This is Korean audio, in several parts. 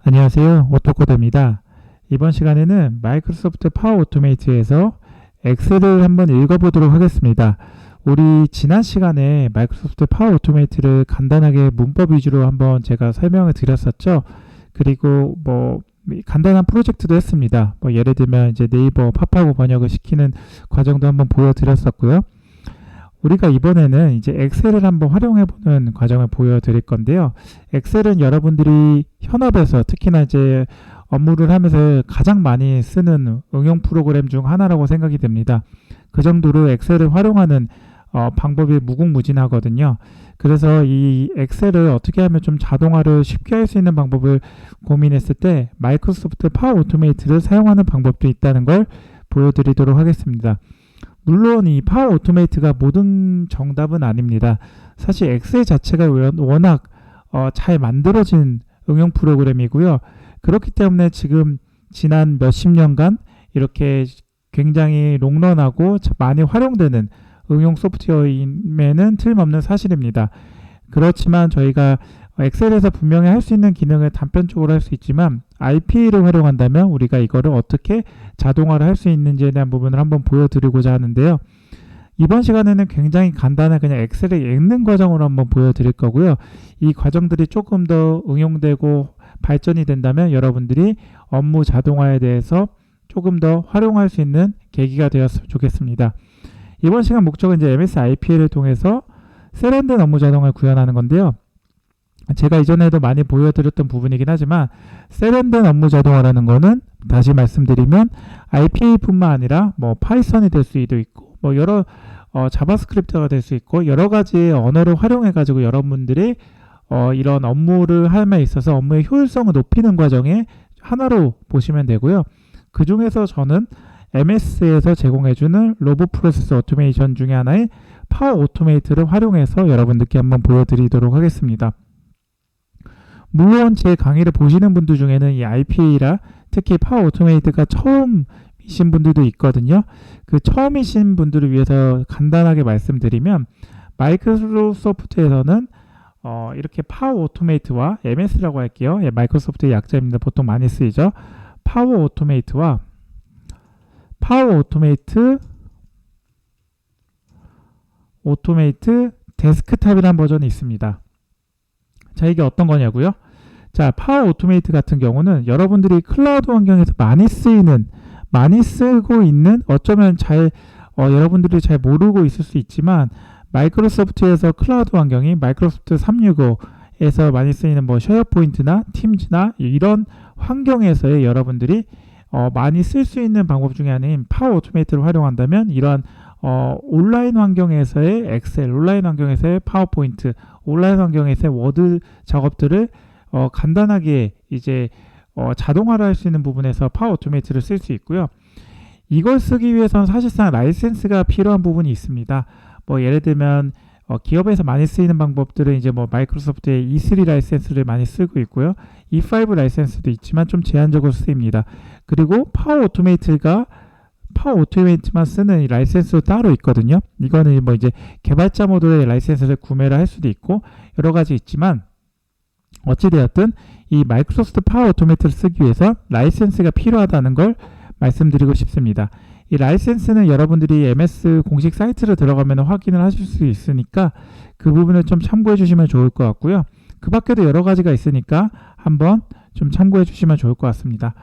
안녕하세요. 오토코드입니다. 이번 시간에는 마이크로소프트 파워 오토메이트에서 엑셀을 한번 읽어보도록 하겠습니다. 우리 지난 시간에 마이크로소프트 파워 오토메이트를 간단하게 문법 위주로 한번 제가 설명을 드렸었죠. 그리고 간단한 프로젝트도 했습니다. 예를 들면 이제 네이버 팝하고 번역을 시키는 과정도 한번 보여드렸었고요. 우리가 이번에는 이제 엑셀을 한번 활용해보는 과정을 보여드릴 건데요. 엑셀은 여러분들이 현업에서 특히나 이제 업무를 하면서 가장 많이 쓰는 응용 프로그램 중 하나라고 생각이 됩니다. 그 정도로 엑셀을 활용하는 방법이 무궁무진하거든요. 그래서 이 엑셀을 어떻게 하면 좀 자동화를 쉽게 할 수 있는 방법을 고민했을 때 마이크로소프트 파워 오토메이트를 사용하는 방법도 있다는 걸 보여드리도록 하겠습니다. 물론 이 파워 오토메이트가 모든 정답은 아닙니다. 사실 엑셀 자체가 워낙 잘 만들어진 응용 프로그램이고요. 그렇기 때문에 지금 지난 몇십 년간 이렇게 굉장히 롱런하고 많이 활용되는 응용 소프트웨어임에는 틀림없는 사실입니다. 그렇지만 저희가 엑셀에서 분명히 할 수 있는 기능을 단편적으로 할 수 있지만 RPA를 활용한다면 우리가 이거를 어떻게 자동화를 할 수 있는지에 대한 부분을 한번 보여드리고자 하는데요. 이번 시간에는 굉장히 간단한 그냥 엑셀을 읽는 과정으로 한번 보여드릴 거고요. 이 과정들이 조금 더 응용되고 발전이 된다면 여러분들이 업무 자동화에 대해서 조금 더 활용할 수 있는 계기가 되었으면 좋겠습니다. 이번 시간 목적은 이제 MS RPA를 통해서 세련된 업무 자동화를 구현하는 건데요. 제가 이전에도 많이 보여드렸던 부분이긴 하지만 세련된 업무 자동화라는 거는 다시 말씀드리면 RPA뿐만 아니라 파이썬이 될 수도 있고 여러 자바스크립트가 될 수 있고 여러 가지의 언어를 활용해 가지고 여러분들이 이런 업무를 함에 있어서 업무의 효율성을 높이는 과정의 하나로 보시면 되고요. 그 중에서 저는 MS에서 제공해주는 로봇 프로세스 오토메이션 중에 하나의 파워 오토메이트를 활용해서 여러분들께 한번 보여드리도록 하겠습니다. 물론 제 강의를 보시는 분들 중에는 이 RPA라 특히 파워 오토메이트가 처음이신 분들도 있거든요. 그 처음이신 분들을 위해서 간단하게 말씀드리면 마이크로소프트에서는 이렇게 파워 오토메이트와 MS라고 할게요. 마이크로소프트의 약자입니다. 보통 많이 쓰이죠. 파워 오토메이트와 파워 오토메이트 데스크탑이라는 버전이 있습니다. 자, 이게 어떤 거냐고요? 자, 파워 오토메이트 같은 경우는 여러분들이 클라우드 환경에서 많이 쓰고 있는 어쩌면 여러분들이 잘 모르고 있을 수 있지만 마이크로소프트에서 클라우드 환경이 마이크로소프트 365에서 많이 쓰이는 쉐어포인트나 팀즈나 이런 환경에서의 여러분들이 많이 쓸 수 있는 방법 중에 하나인 파워 오토메이트를 활용한다면 이러한 온라인 환경에서의 엑셀, 온라인 환경에서의 파워포인트, 온라인 환경에서의 워드 작업들을 간단하게 이제 자동화를 할 수 있는 부분에서 파워 오토메이트를 쓸 수 있고요. 이걸 쓰기 위해서는 사실상 라이센스가 필요한 부분이 있습니다. 예를 들면 기업에서 많이 쓰이는 방법들은 이제 마이크로소프트의 E3 라이센스를 많이 쓰고 있고요. E5 라이센스도 있지만 좀 제한적으로 쓰입니다. 그리고 파워 오토메이트만 쓰는 이 라이센스도 따로 있거든요. 이거는 이제 개발자 모드의 라이센스를 구매를 할 수도 있고 여러 가지 있지만 어찌되었든 이 마이크로소프트 파워 오토메이트를 쓰기 위해서 라이센스가 필요하다는 걸 말씀드리고 싶습니다. 이 라이센스는 여러분들이 MS 공식 사이트로 들어가면 확인을 하실 수 있으니까 그 부분을 좀 참고해 주시면 좋을 것 같고요. 그 밖에도 여러 가지가 있으니까 한번 좀 참고해 주시면 좋을 것 같습니다.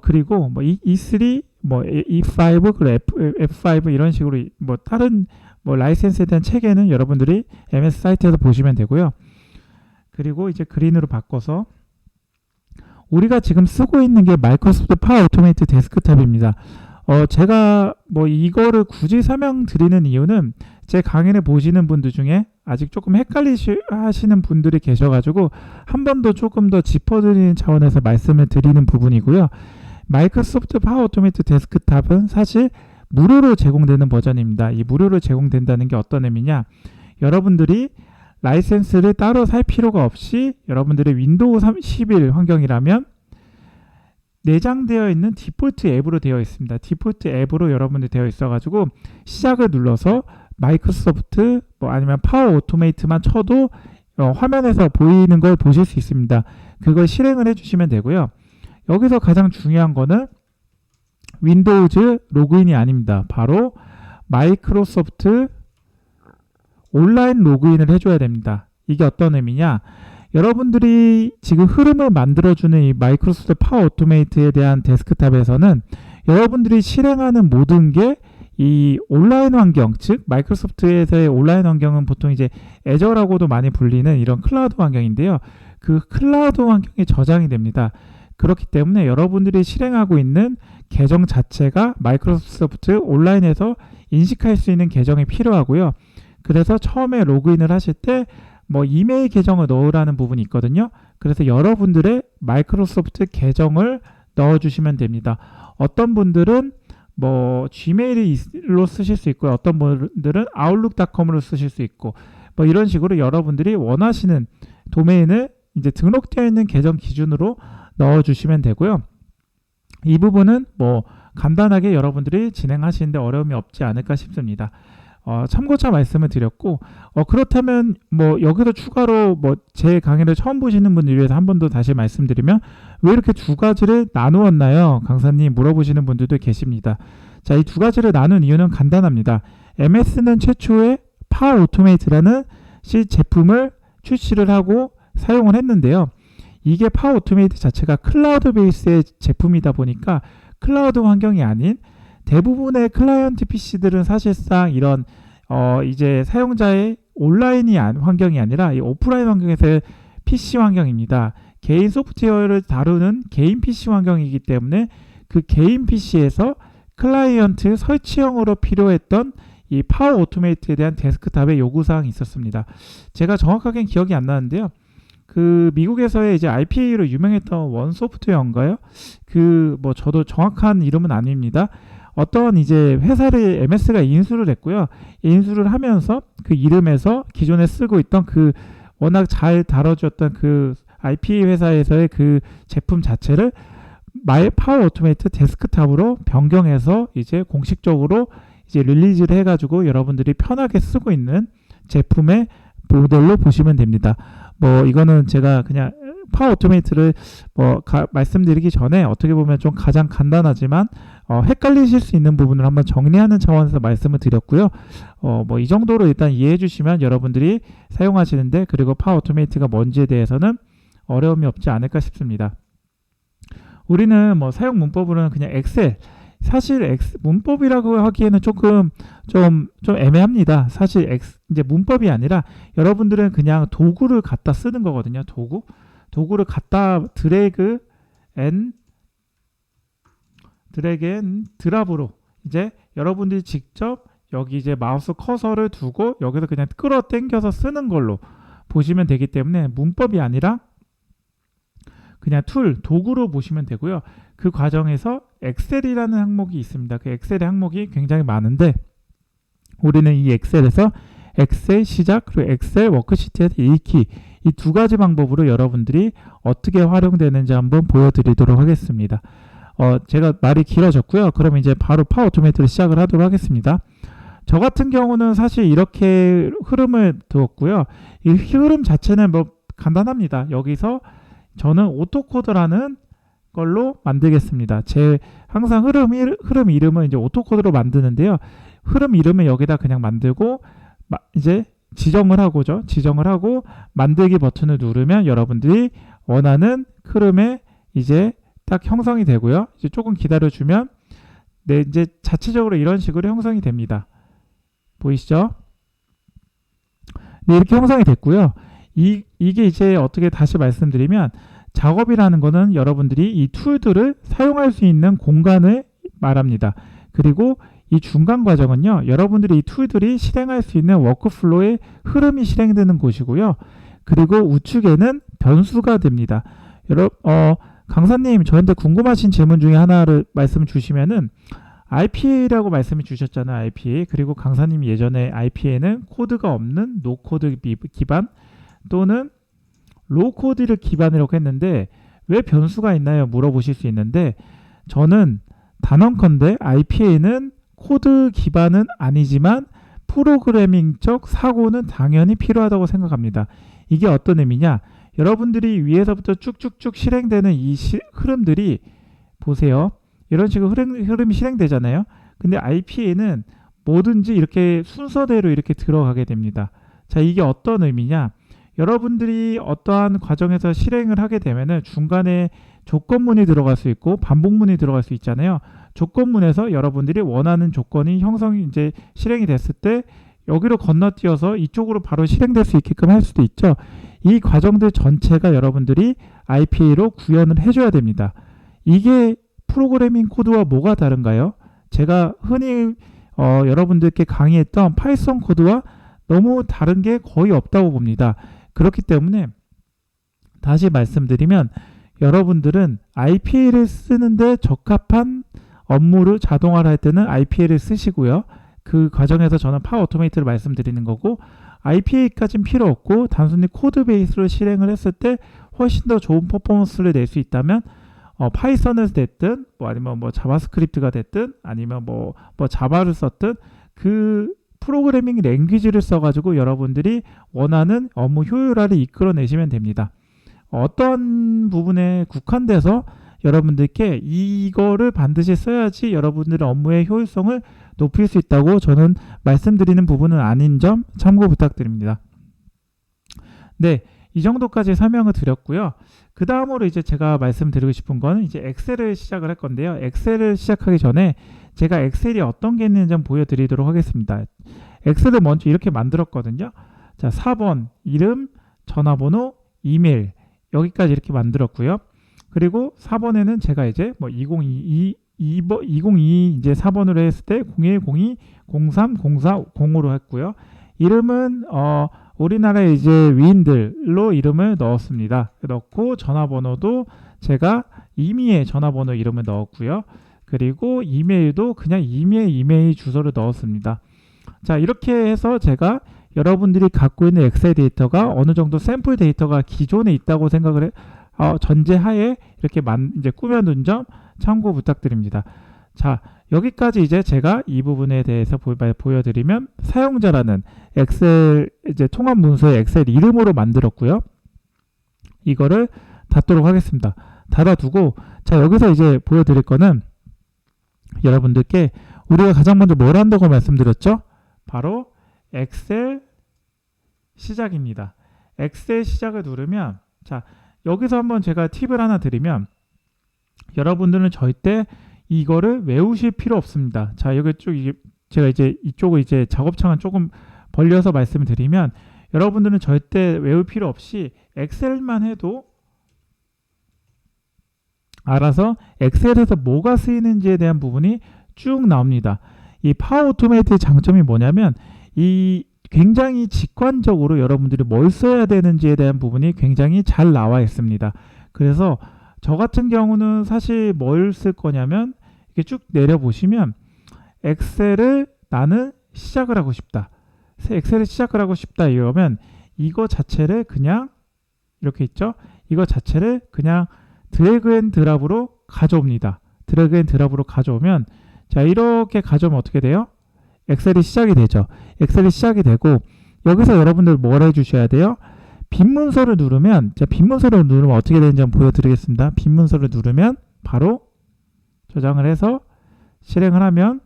그리고 E3, E5, 그리고 F5 이런 식으로 다른 라이센스에 대한 체계는 여러분들이 MS 사이트에서 보시면 되고요. 그리고 이제 그린으로 바꿔서 우리가 지금 쓰고 있는 게 마이크로소프트 파워 오토메이트 데스크탑입니다. 제가 이거를 굳이 설명드리는 이유는 제 강의를 보시는 분들 중에 아직 조금 헷갈리시는 분들이 계셔가지고 한 번 더 조금 더 짚어드리는 차원에서 말씀을 드리는 부분이고요. 마이크로소프트 파워 오토메이트 데스크탑은 사실 무료로 제공되는 버전입니다. 이 무료로 제공된다는 게 어떤 의미냐? 여러분들이 라이센스를 따로 살 필요가 없이 여러분들의 윈도우 11 환경이라면 내장되어 있는 디폴트 앱으로 되어 있습니다. 디폴트 앱으로 여러분들 되어 있어가지고 시작을 눌러서 마이크로소프트 아니면 파워 오토메이트만 쳐도 화면에서 보이는 걸 보실 수 있습니다. 그걸 실행을 해주시면 되고요. 여기서 가장 중요한 거는 윈도우즈 로그인이 아닙니다. 바로 마이크로소프트 온라인 로그인을 해줘야 됩니다. 이게 어떤 의미냐? 여러분들이 지금 흐름을 만들어주는 이 마이크로소프트 파워 오토메이트에 대한 데스크탑에서는 여러분들이 실행하는 모든 게 이 온라인 환경, 즉 마이크로소프트에서의 온라인 환경은 보통 이제 애저라고도 많이 불리는 이런 클라우드 환경인데요. 그 클라우드 환경에 저장이 됩니다. 그렇기 때문에 여러분들이 실행하고 있는 계정 자체가 마이크로소프트 온라인에서 인식할 수 있는 계정이 필요하고요. 그래서 처음에 로그인을 하실 때 뭐 이메일 계정을 넣으라는 부분이 있거든요. 그래서 여러분들의 마이크로소프트 계정을 넣어주시면 됩니다. 어떤 분들은 뭐 gmail로 쓰실 수 있고 어떤 분들은 outlook.com으로 쓰실 수 있고 뭐 이런 식으로 여러분들이 원하시는 도메인을 이제 등록되어 있는 계정 기준으로 넣어주시면 되고요. 이 부분은 뭐 간단하게 여러분들이 진행하시는데 어려움이 없지 않을까 싶습니다. 참고차 말씀을 드렸고 그렇다면 뭐 여기서 추가로 뭐 제 강의를 처음 보시는 분들 위해서 한 번 더 다시 말씀드리면 왜 이렇게 두 가지를 나누었나요? 강사님 물어보시는 분들도 계십니다. 자, 이 두 가지를 나눈 이유는 간단합니다. MS는 최초의 파워 오토메이트라는 제품을 출시를 하고 사용을 했는데요. 이게 파워 오토메이트 자체가 클라우드 베이스의 제품이다 보니까 클라우드 환경이 아닌 대부분의 클라이언트 PC들은 사실상 이런 이제 사용자의 온라인이 환경이 아니라 이 오프라인 환경에서의 PC 환경입니다. 개인 소프트웨어를 다루는 개인 PC 환경이기 때문에 그 개인 PC에서 클라이언트 설치형으로 필요했던 이 파워 오토메이트에 대한 데스크탑의 요구사항이 있었습니다. 제가 정확하게는 기억이 안 나는데요. 그 미국에서의 이제 IPA로 유명했던 원 소프트웨어인가요? 그 뭐 저도 정확한 이름은 아닙니다. 어떤 이제 회사를 MS가 인수를 했고요. 인수를 하면서 그 이름에서 기존에 쓰고 있던 그 워낙 잘 다뤄줬던 그 IPA 회사에서의 그 제품 자체를 파워 오토메이트 데스크탑으로 변경해서 이제 공식적으로 이제 릴리즈를 해가지고 여러분들이 편하게 쓰고 있는 제품의 모델로 보시면 됩니다. 뭐 이거는 제가 그냥 파워 오토메이트를 말씀드리기 전에 어떻게 보면 좀 가장 간단하지만 헷갈리실 수 있는 부분을 한번 정리하는 차원에서 말씀을 드렸고요. 뭐 이 정도로 일단 이해해 주시면 여러분들이 사용하시는데 그리고 파워 오토메이트가 뭔지에 대해서는 어려움이 없지 않을까 싶습니다. 우리는 뭐 사용 문법으로는 그냥 엑셀, 사실 문법이라고 하기에는 조금 좀 애매합니다. 사실 이제 문법이 아니라 여러분들은 그냥 도구를 갖다 쓰는 거거든요. 도구를 갖다 드래그 앤 드랍으로 이제 여러분들이 직접 여기 이제 마우스 커서를 두고 여기서 그냥 끌어 당겨서 쓰는 걸로 보시면 되기 때문에 문법이 아니라 그냥 도구로 보시면 되고요. 그 과정에서 엑셀이라는 항목이 있습니다. 그 엑셀의 항목이 굉장히 많은데 우리는 이 엑셀에서 엑셀 시작 그리고 엑셀 워크시트에서 읽기 이 두 가지 방법으로 여러분들이 어떻게 활용되는지 한번 보여드리도록 하겠습니다. 제가 말이 길어졌고요. 그럼 이제 바로 파워 오토메이트를 시작을 하도록 하겠습니다. 저 같은 경우는 사실 이렇게 흐름을 두었고요. 이 흐름 자체는 뭐 간단합니다. 여기서 저는 오토코드라는 걸로 만들겠습니다. 제 항상 흐름 이름은 이제 오토코드로 만드는데요. 흐름 이름은 여기다 그냥 만들고 이제 지정을 하고 만들기 버튼을 누르면 여러분들이 원하는 흐름에 이제 딱 형성이 되고요. 이제 조금 기다려주면 이제 자체적으로 이런 식으로 형성이 됩니다. 보이시죠? 네, 이렇게 형성이 됐고요. 이게 이제 어떻게 다시 말씀드리면 작업이라는 거는 여러분들이 이 툴들을 사용할 수 있는 공간을 말합니다. 그리고 이 중간 과정은요. 여러분들이 이 툴들이 실행할 수 있는 워크플로우의 흐름이 실행되는 곳이고요. 그리고 우측에는 변수가 됩니다. 강사님 저한테 궁금하신 질문 중에 하나를 말씀 주시면은 IPA라고 말씀을 주셨잖아요. IPA. 그리고 강사님이 예전에 IPA는 코드가 없는 노코드 기반 또는 로코드를 기반이라고 했는데 왜 변수가 있나요? 물어보실 수 있는데 저는 단언컨대 IPA는 코드 기반은 아니지만 프로그래밍적 사고는 당연히 필요하다고 생각합니다. 이게 어떤 의미냐? 여러분들이 위에서부터 쭉쭉쭉 실행되는 이 흐름들이 보세요. 이런 식으로 흐름이 실행되잖아요. 근데 IPA는 뭐든지 이렇게 순서대로 이렇게 들어가게 됩니다. 자, 이게 어떤 의미냐? 여러분들이 어떠한 과정에서 실행을 하게 되면은 중간에 조건문이 들어갈 수 있고 반복문이 들어갈 수 있잖아요. 조건문에서 여러분들이 원하는 조건이 이제 실행이 됐을 때 여기로 건너뛰어서 이쪽으로 바로 실행될 수 있게끔 할 수도 있죠. 이 과정들 전체가 여러분들이 IPA로 구현을 해줘야 됩니다. 이게 프로그래밍 코드와 뭐가 다른가요? 제가 흔히 여러분들께 강의했던 파이썬 코드와 너무 다른 게 거의 없다고 봅니다. 그렇기 때문에 다시 말씀드리면 여러분들은 IPA를 쓰는데 적합한 업무를 자동화를 할 때는 IPA를 쓰시고요. 그 과정에서 저는 파워 오토메이트를 말씀드리는 거고 IPA까지는 필요 없고 단순히 코드 베이스로 실행을 했을 때 훨씬 더 좋은 퍼포먼스를 낼 수 있다면 파이썬을 됐든 아니면 자바스크립트가 됐든 아니면 자바를 썼든 그 프로그래밍 랭귀지를 써가지고 여러분들이 원하는 업무 효율화를 이끌어내시면 됩니다. 어떤 부분에 국한돼서 여러분들께 이거를 반드시 써야지 여러분들의 업무의 효율성을 높일 수 있다고 저는 말씀드리는 부분은 아닌 점 참고 부탁드립니다. 네, 이 정도까지 설명을 드렸고요. 그 다음으로 이제 제가 말씀드리고 싶은 거는 이제 엑셀을 시작을 할 건데요. 엑셀을 시작하기 전에 제가 엑셀이 어떤 게 있는지 좀 보여드리도록 하겠습니다. 엑셀을 먼저 이렇게 만들었거든요. 자, 4번 이름, 전화번호, 이메일 여기까지 이렇게 만들었고요. 그리고 4번에는 제가 이제 2022 이제 4번으로 했을 때 0102 03 04 05로 했고요. 이름은 우리나라의 이제 위인들로 이름을 넣었습니다. 넣고 전화번호도 제가 이미의 전화번호 이름을 넣었고요. 그리고 이메일도 그냥 이메일 주소를 넣었습니다. 자, 이렇게 해서 제가 여러분들이 갖고 있는 엑셀 데이터가 어느 정도 샘플 데이터가 기존에 있다고 생각을 전제하에 이렇게 이제 꾸며둔 점 참고 부탁드립니다. 자, 여기까지 이제 제가 이 부분에 대해서 보여드리면 사용자라는 엑셀 이제 통합 문서의 엑셀 이름으로 만들었고요. 이거를 닫도록 하겠습니다. 닫아두고 자, 여기서 이제 보여드릴 거는 여러분들께 우리가 가장 먼저 뭘 한다고 말씀드렸죠? 바로 엑셀 시작입니다. 엑셀 시작을 누르면 자, 여기서 한번 제가 팁을 하나 드리면 여러분들은 절대 이거를 외우실 필요 없습니다. 자, 여기 쭉 제가 이제 이쪽을 이제 작업창을 조금 벌려서 말씀을 드리면 여러분들은 절대 외울 필요 없이 엑셀만 해도 알아서 엑셀에서 뭐가 쓰이는지에 대한 부분이 쭉 나옵니다. 이 파워 오토메이트의 장점이 뭐냐면 이 굉장히 직관적으로 여러분들이 뭘 써야 되는지에 대한 부분이 굉장히 잘 나와 있습니다. 그래서 저 같은 경우는 사실 뭘 쓸 거냐면 이렇게 쭉 내려보시면 엑셀을 나는 시작을 하고 싶다. 엑셀을 시작을 하고 싶다 이러면 이거 자체를 그냥 이렇게 있죠. 이거 자체를 그냥 드래그 앤 드랍으로 가져옵니다. 드래그 앤 드랍으로 가져오면 자, 이렇게 가져오면 어떻게 돼요? 엑셀이 시작이 되죠. 엑셀이 시작이 되고 여기서 여러분들 뭘 해주셔야 돼요? 빈 문서를 누르면 빈 문서를 누르면 어떻게 되는지 한번 보여드리겠습니다. 빈 문서를 누르면 바로 저장을 해서 실행을 하면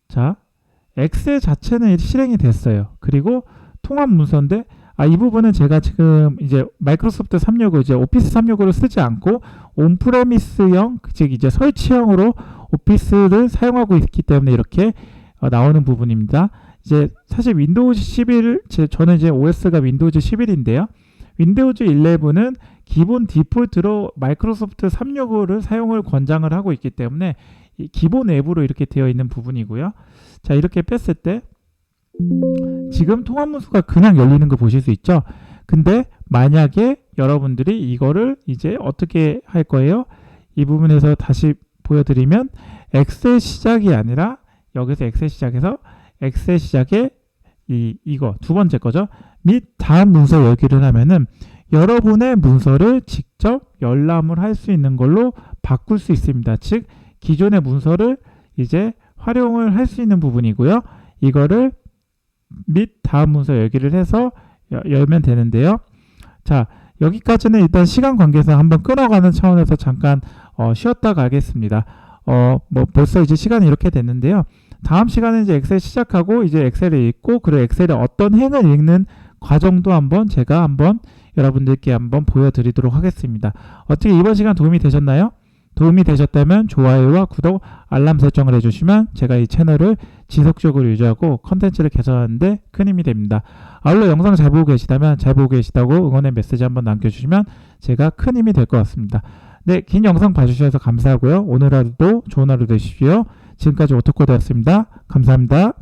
자, 엑셀 자체는 실행이 됐어요. 그리고 통합 문서인데 이 부분은 제가 지금 이제 마이크로소프트 365 이제 오피스 365를 쓰지 않고 온프레미스형 즉 이제 설치형으로 오피스를 사용하고 있기 때문에 이렇게 나오는 부분입니다. 이제 사실 윈도우즈 11 저는 이제 OS가 윈도우즈 11인데요. 윈도우즈 11은 기본 디폴트로 마이크로소프트 365를 사용을 권장을 하고 있기 때문에 기본 앱으로 이렇게 되어 있는 부분이고요. 자, 이렇게 뺐을 때 지금 통합 문서가 그냥 열리는 거 보실 수 있죠. 근데 만약에 여러분들이 이거를 이제 어떻게 할 거예요? 이 부분에서 다시 보여드리면 엑셀 시작이 아니라 여기서 엑셀 시작에서 엑셀 시작에 이거 두 번째 거죠. 및 다음 문서 열기를 하면은 여러분의 문서를 직접 열람을 할 수 있는 걸로 바꿀 수 있습니다. 즉 기존의 문서를 이제 활용을 할 수 있는 부분이고요. 이거를 및 다음 문서 열기를 해서 열면 되는데요. 자, 여기까지는 일단 시간 관계상 한번 끊어가는 차원에서 잠깐 쉬었다 가겠습니다. 뭐 벌써 이제 시간이 이렇게 됐는데요. 다음 시간에 이제 엑셀 시작하고 이제 엑셀을 읽고 그리고 엑셀의 어떤 행을 읽는 과정도 제가 한번 여러분들께 한번 보여드리도록 하겠습니다. 어떻게 이번 시간 도움이 되셨나요? 도움이 되셨다면 좋아요와 구독, 알람 설정을 해주시면 제가 이 채널을 지속적으로 유지하고 컨텐츠를 개선하는데 큰 힘이 됩니다. 아울러 영상 잘 보고 계시다면 잘 보고 계시다고 응원의 메시지 한번 남겨주시면 제가 큰 힘이 될 것 같습니다. 네, 긴 영상 봐주셔서 감사하고요. 오늘 하루도 좋은 하루 되십시오. 지금까지 오토코드였습니다. 감사합니다.